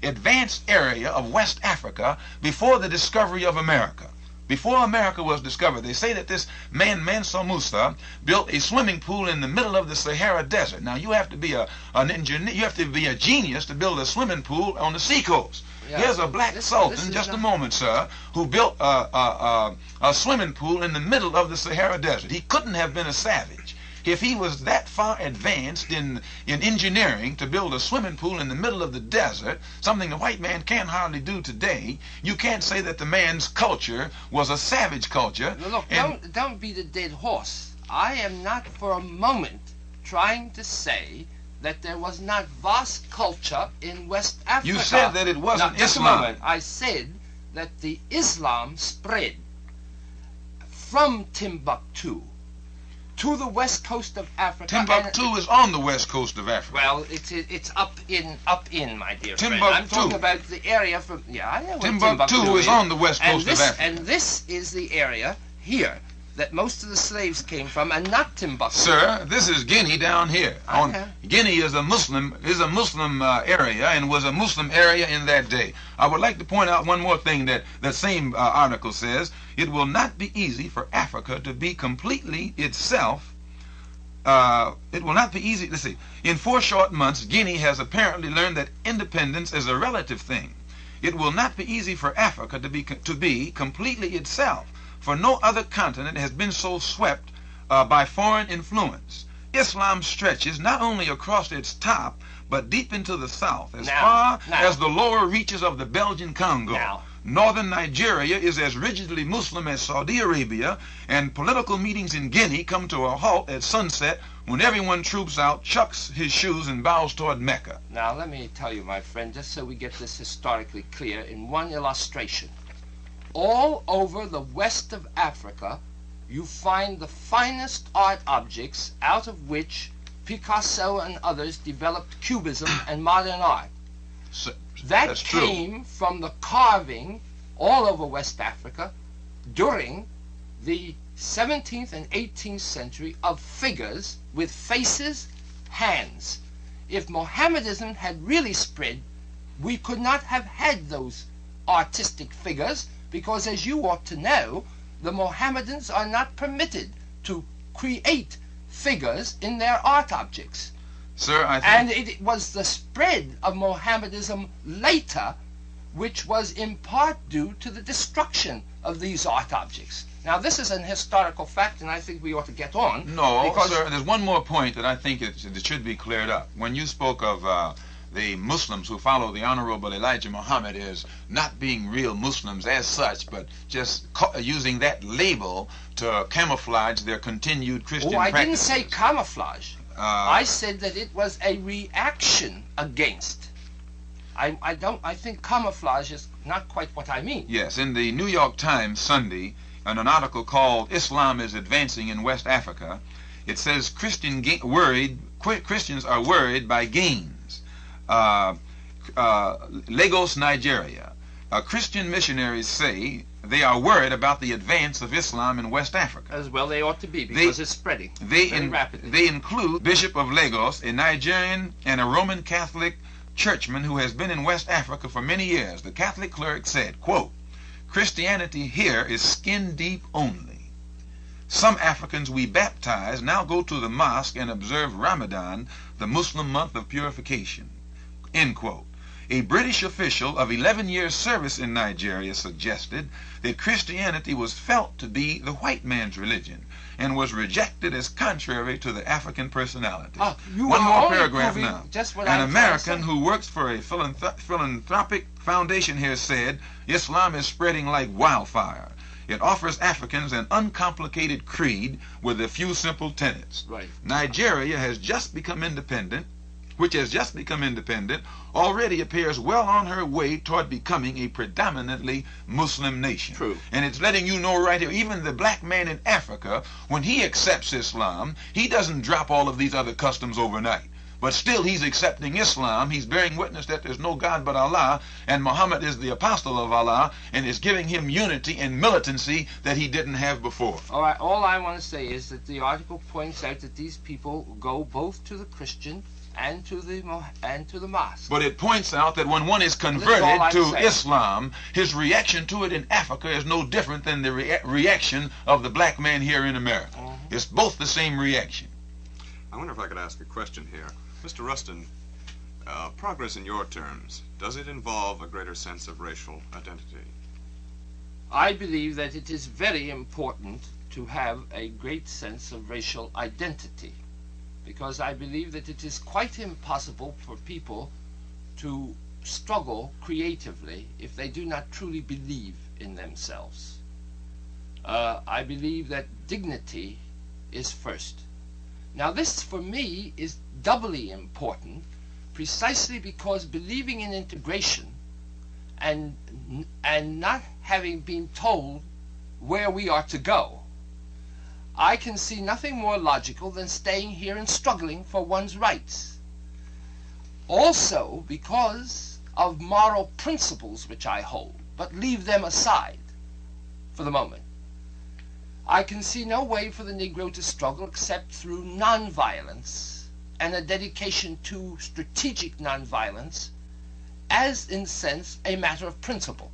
advanced area of West Africa before the discovery of America. Before America was discovered, they say that this man, Mansa Musa, built a swimming pool in the middle of the Sahara Desert. Now, you have to be an engineer, you have to be a genius to build a swimming pool on the seacoast. Yeah. Here's a black sultan, just a moment, sir, who built a swimming pool in the middle of the Sahara Desert. He couldn't have been a savage. If he was that far advanced in engineering to build a swimming pool in the middle of the desert, something the white man can't hardly do today, you can't say that the man's culture was a savage culture. Look, don't beat a dead horse. I am not for a moment trying to say that there was not vast culture in West Africa. You said that it wasn't Islam. Just a moment. I said that the Islam spread from Timbuktu to the west coast of Africa. Timbuktu is on the west coast of Africa. Well, it's up in, my dear friend. I'm talking about the area from. Yeah, I know what Timbuktu is on the west coast of Africa. And this is the area here that most of the slaves came from, and not Timbuktu. Sir, this is Guinea down here. Guinea is a Muslim area, and was a Muslim area in that day. I would like to point out one more thing that that same article says. It will not be easy for Africa to be completely itself. It will not be easy. Let's see. In 4 short months, Guinea has apparently learned that independence is a relative thing. It will not be easy for Africa to be completely itself, for no other continent has been so swept by foreign influence. Islam stretches not only across its top, but deep into the south, as far as the lower reaches of the Belgian Congo. Northern Nigeria is as rigidly Muslim as Saudi Arabia, and political meetings in Guinea come to a halt at sunset when everyone troops out, chucks his shoes, and bows toward Mecca. Now, let me tell you, my friend, just so we get this historically clear, in one illustration. All over the west of Africa, you find the finest art objects out of which Picasso and others developed Cubism and modern art. That came from the carving all over West Africa during the 17th and 18th century of figures with faces, hands. If Mohammedanism had really spread, we could not have had those artistic figures, because, as you ought to know, the Mohammedans are not permitted to create figures in their art objects. Sir, I think... And it was the spread of Mohammedanism later which was in part due to the destruction of these art objects. Now, this is an historical fact, and I think we ought to get on. No, because sir, there's one more point that I think it should be cleared up. When you spoke of the Muslims who follow the Honorable Elijah Muhammad as not being real Muslims as such, but just using that label to camouflage their continued Christian practices. I didn't say camouflage. I said that it was a reaction against. I think camouflage is not quite what I mean. Yes, in the New York Times Sunday, in an article called "Islam is Advancing in West Africa," it says Christians are worried by gains. Lagos, Nigeria. Christian missionaries say they are worried about the advance of Islam in West Africa. As well they ought to be, because it's spreading very rapidly. They include Bishop of Lagos, a Nigerian and a Roman Catholic churchman who has been in West Africa for many years. The Catholic cleric said, quote, "Christianity here is skin deep only. Some Africans we baptize now go to the mosque and observe Ramadan, the Muslim month of purification." End quote. A British official of 11 years' service in Nigeria suggested that Christianity was felt to be the white man's religion and was rejected as contrary to the African personality. One more paragraph now. An American who works for a philanthropic foundation here said, "Islam is spreading like wildfire. It offers Africans an uncomplicated creed with a few simple tenets." Right. Nigeria which has just become independent, already appears well on her way toward becoming a predominantly Muslim nation. True. And it's letting you know right here, even the black man in Africa, when he accepts Islam, he doesn't drop all of these other customs overnight. But still he's accepting Islam, he's bearing witness that there's no God but Allah, and Muhammad is the apostle of Allah, and is giving him unity and militancy that he didn't have before. All right, all I want to say is that the article points out that these people go both to the Christian and to the mosque. But it points out that when one is converted to Islam, his reaction to it in Africa is no different than the reaction of the black man here in America. It's both the same reaction. I wonder if I could ask a question here. Mr. Rustin, progress in your terms, does it involve a greater sense of racial identity? I believe that it is very important to have a great sense of racial identity, because I believe that it is quite impossible for people to struggle creatively if they do not truly believe in themselves. I believe that dignity is first. Now this, for me, is doubly important, precisely because believing in integration and not having been told where we are to go, I can see nothing more logical than staying here and struggling for one's rights. Also because of moral principles which I hold, but leave them aside for the moment. I can see no way for the Negro to struggle except through nonviolence and a dedication to strategic nonviolence as, in a sense, a matter of principle.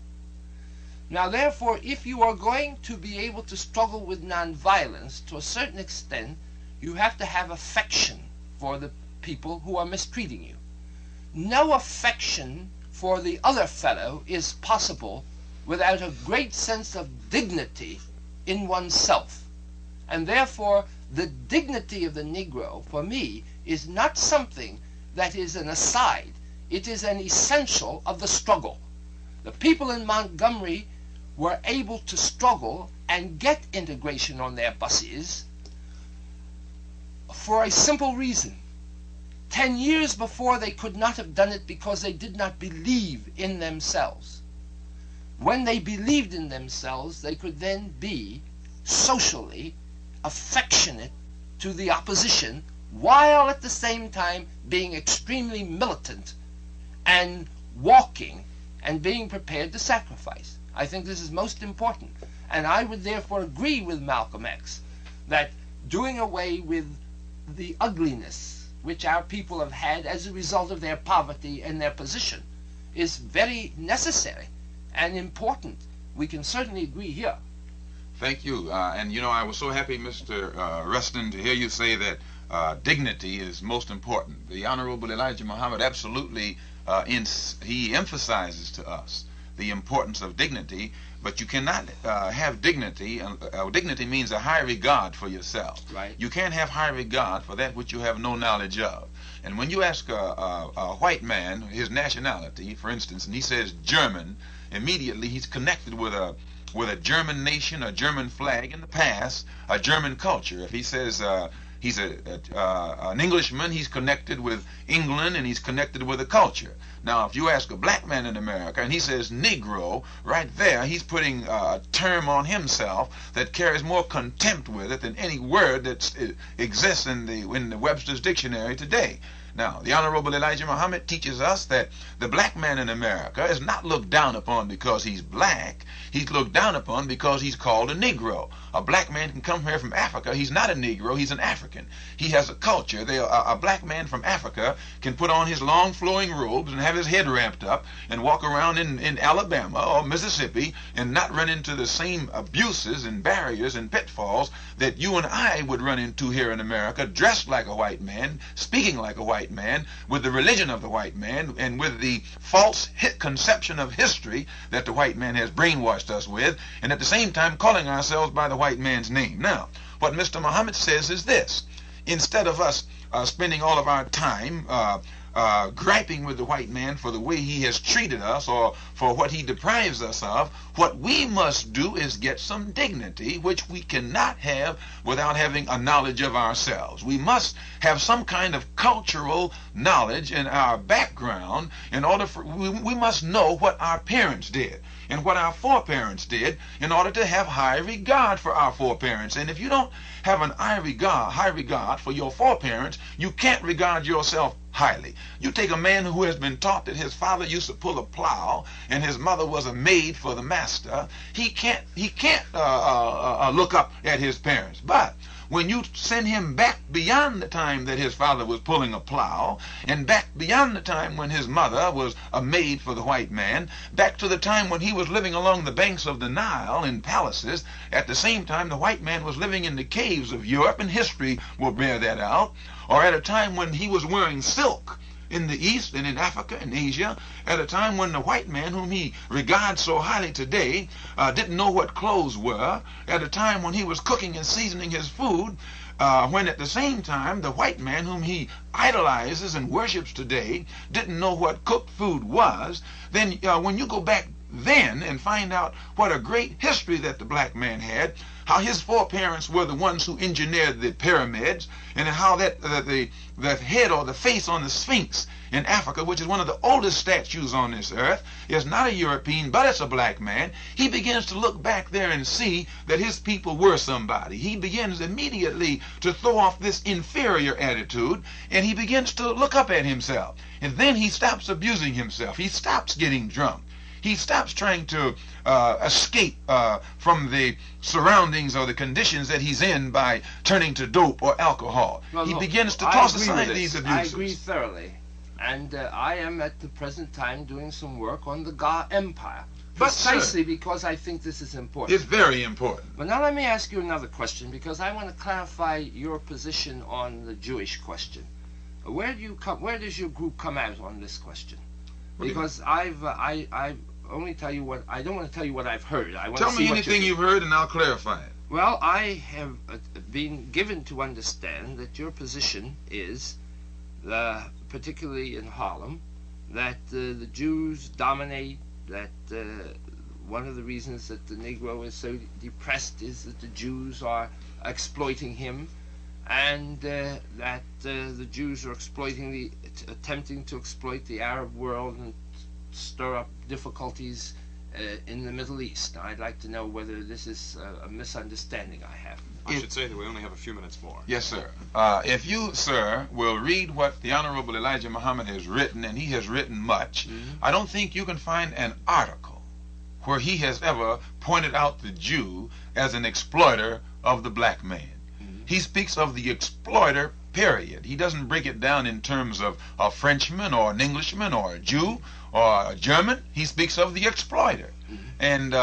Now, therefore, if you are going to be able to struggle with nonviolence, to a certain extent, you have to have affection for the people who are mistreating you. No affection for the other fellow is possible without a great sense of dignity in oneself. And therefore, the dignity of the Negro, for me, is not something that is an aside. It is an essential of the struggle. The people in Montgomery were able to struggle and get integration on their buses for a simple reason. 10 years before, they could not have done it because they did not believe in themselves. When they believed in themselves, they could then be socially affectionate to the opposition, while at the same time being extremely militant and walking and being prepared to sacrifice. I think this is most important. And I would therefore agree with Malcolm X that doing away with the ugliness which our people have had as a result of their poverty and their position is very necessary and important. We can certainly agree here. Thank you. And you know, I was so happy, Mr. Rustin, to hear you say that dignity is most important. The Honorable Elijah Muhammad absolutely he emphasizes to us the importance of dignity, but you cannot have dignity. Dignity means a high regard for yourself. Right. You can't have high regard for that which you have no knowledge of. And when you ask a white man his nationality, for instance, and he says German, immediately he's connected with a German nation, a German flag in the past, a German culture. If he says he's an Englishman, he's connected with England and he's connected with a culture. Now, if you ask a black man in America and he says Negro, right there, he's putting a term on himself that carries more contempt with it than any word that exists in the Webster's dictionary today. Now, the Honorable Elijah Muhammad teaches us that the black man in America is not looked down upon because he's black. He's looked down upon because he's called a Negro. A black man can come here from Africa. He's not a Negro. He's an African. He has a culture. A black man from Africa can put on his long flowing robes and have his head ramped up and walk around in Alabama or Mississippi and not run into the same abuses and barriers and pitfalls that you and I would run into here in America, dressed like a white man, speaking like a white man, with the religion of the white man, and with the false conception of history that the white man has brainwashed us with, and at the same time calling ourselves by the white man's name. Now, what Mr. Muhammad says is this: instead of us spending all of our time griping with the white man for the way he has treated us or for what he deprives us of, what we must do is get some dignity, which we cannot have without having a knowledge of ourselves. We must have some kind of cultural knowledge in our background in order for, we must know what our parents did and what our foreparents did in order to have high regard for our foreparents. And if you don't have an high regard for your foreparents, you can't regard yourself highly. You take a man who has been taught that his father used to pull a plow and his mother was a maid for the master. He can't look up at his parents. But when you send him back beyond the time that his father was pulling a plow, and back beyond the time when his mother was a maid for the white man, back to the time when he was living along the banks of the Nile in palaces, at the same time the white man was living in the caves of Europe, and history will bear that out, or at a time when he was wearing silk in the East and in Africa and Asia, at a time when the white man, whom he regards so highly today, didn't know what clothes were, at a time when he was cooking and seasoning his food, when at the same time the white man, whom he idolizes and worships today, didn't know what cooked food was, then when you go back then and find out what a great history that the black man had, how his foreparents were the ones who engineered the pyramids, and how that the head or the face on the Sphinx in Africa, which is one of the oldest statues on this earth, is not a European, but it's a black man. He begins to look back there and see that his people were somebody. He begins immediately to throw off this inferior attitude, and he begins to look up at himself. And then he stops abusing himself. He stops getting drunk. He stops trying to escape from the surroundings or the conditions that he's in by turning to dope or alcohol. Well, he look, begins to I toss agree aside with these this. abuses. I agree thoroughly. And I am at the present time doing some work on the Ga Empire. Precisely because I think this is important. It's very important. But now let me ask you another question, because I want to clarify your position on the Jewish question. Where does your group come out on this question? Because I only tell you what I don't want to tell you what I've heard. I want Tell to see me anything you've heard and I'll clarify it. Well, I have been given to understand that your position is, particularly in Harlem, that the Jews dominate, that one of the reasons that the Negro is so depressed is that the Jews are exploiting him, and that the Jews are attempting to exploit the Arab world and stir up difficulties in the Middle East. Now, I'd like to know whether this is a misunderstanding I have. I should say that we only have a few minutes more. Yes, sir. If you, sir, will read what the Honorable Elijah Muhammad has written, and he has written much, I don't think you can find an article where he has ever pointed out the Jew as an exploiter of the black man. He speaks of the exploiter, period. He doesn't break it down in terms of a Frenchman or an Englishman or a Jew or a German. He speaks of the exploiter. And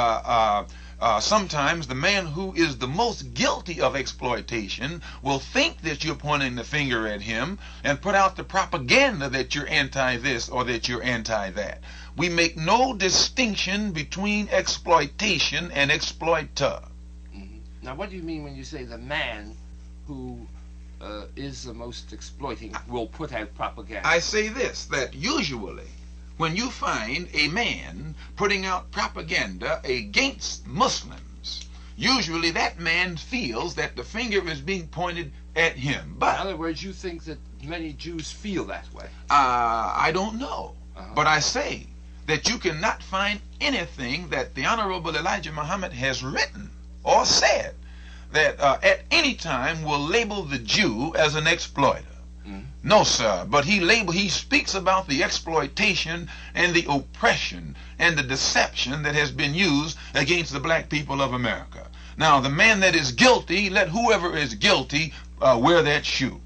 sometimes the man who is the most guilty of exploitation will think that you're pointing the finger at him and put out the propaganda that you're anti-this or that you're anti-that. We make no distinction between exploitation and exploiter. Mm-hmm. Now, what do you mean when you say the man who is the most exploiting will put out propaganda? I say this, that usually when you find a man putting out propaganda against Muslims, usually that man feels that the finger is being pointed at him. But in other words, you think that many Jews feel that way? I don't know. But I say that you cannot find anything that the Honorable Elijah Muhammad has written or said that at any time will label the Jew as an exploiter. No, sir, but he speaks about the exploitation and the oppression and the deception that has been used against the black people of America. Now, the man that is guilty, let whoever is guilty wear that shoe.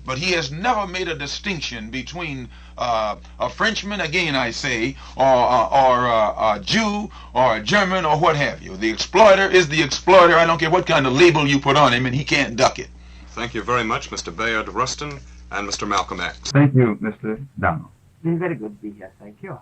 But he has never made a distinction between a Frenchman, again I say, or a Jew or a German or what have you. The exploiter is the exploiter. I don't care what kind of label you put on him, and he can't duck it. Thank you very much, Mr. Bayard Rustin and Mr. Malcolm X. Thank you, Mr. Donald. It's very good to be here. Thank you.